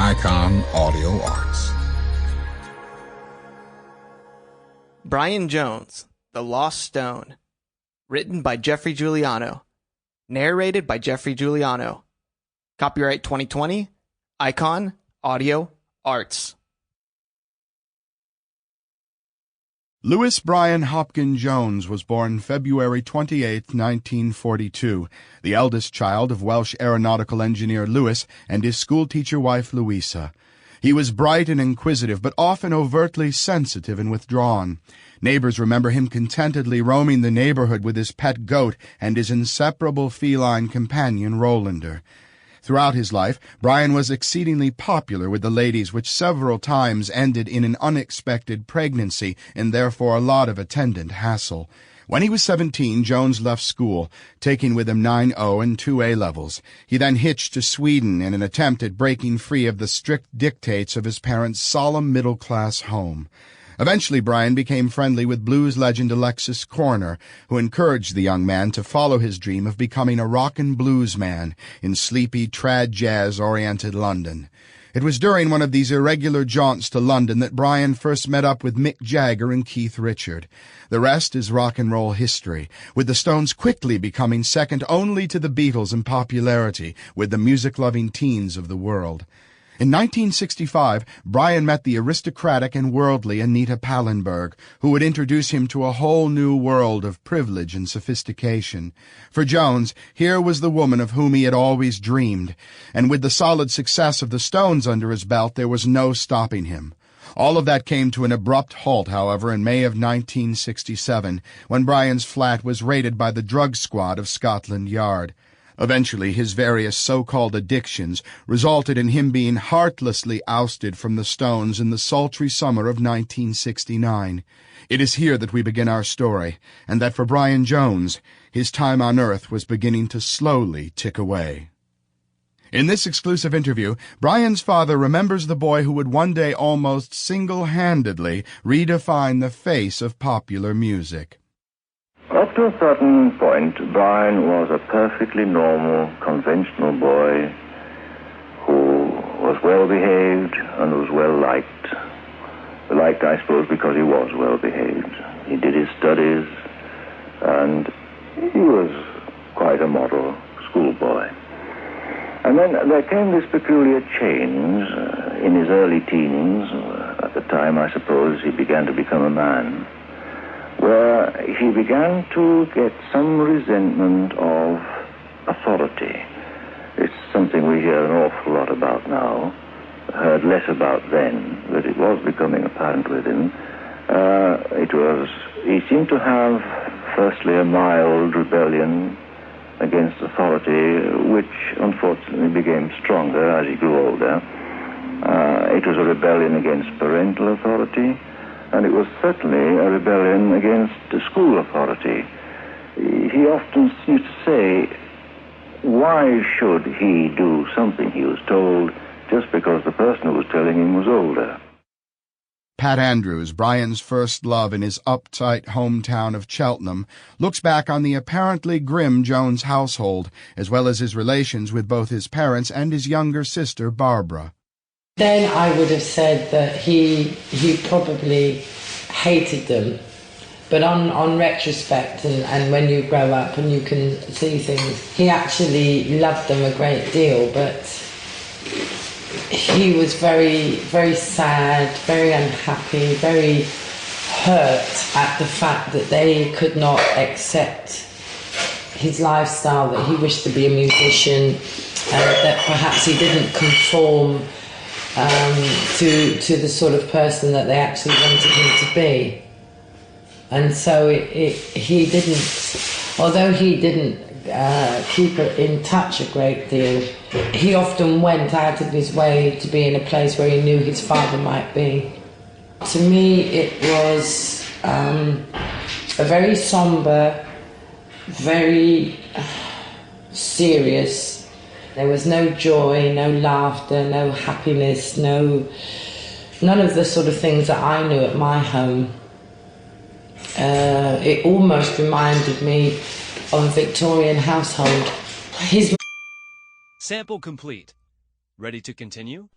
Icon Audio Arts. Brian Jones, The Lost Stone. Written by Geoffrey Giuliano. Narrated by Geoffrey Giuliano. Copyright 2020. Icon Audio Arts. Louis Brian Hopkins Jones was born February 28, 1942, the eldest child of Welsh aeronautical engineer Louis and his schoolteacher wife Louisa. He was bright and inquisitive, but often overtly sensitive and withdrawn. Neighbors remember him contentedly roaming the neighborhood with his pet goat and his inseparable feline companion Rolander. Throughout his life, Brian was exceedingly popular with the ladies, which several times ended in an unexpected pregnancy and therefore a lot of attendant hassle. When he was 17, Jones left school, taking with him 9.0 and 2 A-levels. He then hitched to Sweden in an attempt at breaking free of the strict dictates of his parents' solemn middle-class home. Eventually, Brian became friendly with blues legend Alexis Korner, who encouraged the young man to follow his dream of becoming a rock and blues man in sleepy, trad jazz-oriented London. It was during one of these irregular jaunts to London that Brian first met up with Mick Jagger and Keith Richard. The rest is rock and roll history, with the Stones quickly becoming second only to the Beatles in popularity with the music-loving teens of the world. In 1965, Brian met the aristocratic and worldly Anita Pallenberg, who would introduce him to a whole new world of privilege and sophistication. For Jones, here was the woman of whom he had always dreamed, and with the solid success of the Stones under his belt, there was no stopping him. All of that came to an abrupt halt, however, in May of 1967, when Brian's flat was raided by the drug squad of Scotland Yard. Eventually, his various so-called addictions resulted in him being heartlessly ousted from the Stones in the sultry summer of 1969. It is here that we begin our story, and that for Brian Jones, his time on Earth was beginning to slowly tick away. In this exclusive interview, Brian's father remembers the boy who would one day almost single-handedly redefine the face of popular music. Up to a certain point, Brian was a perfectly normal, conventional boy who was well-behaved and was well-liked. Liked, I suppose, because he was well-behaved. He did his studies, and he was quite a model schoolboy. And then there came this peculiar change in his early teens. At the time, I suppose, he began to become a man, where he began to get some resentment of authority. It's something we hear an awful lot about now, heard less about then, but it was becoming apparent with him. He seemed to have, firstly, a mild rebellion against authority, which unfortunately became stronger as he grew older. It was a rebellion against parental authority, and it was certainly a rebellion against the school authority. He often used to say, why should he do something he was told just because the person who was telling him was older? Pat Andrews, Brian's first love in his uptight hometown of Cheltenham, looks back on the apparently grim Jones household, as well as his relations with both his parents and his younger sister, Barbara. Then I would have said that he probably hated them. But on retrospect, and when you grow up and you can see things, he actually loved them a great deal, but he was very, very sad, very unhappy, very hurt at the fact that they could not accept his lifestyle, that he wished to be a musician, and that perhaps he didn't conform to the sort of person that they actually wanted him to be. And so he didn't, although he didn't keep in touch a great deal, he often went out of his way to be in a place where he knew his father might be. To me, it was a very somber, very serious. There was no joy, no laughter, no happiness, none of the sort of things that I knew at my home. It almost reminded me of a Victorian household. Sample complete. Ready to continue?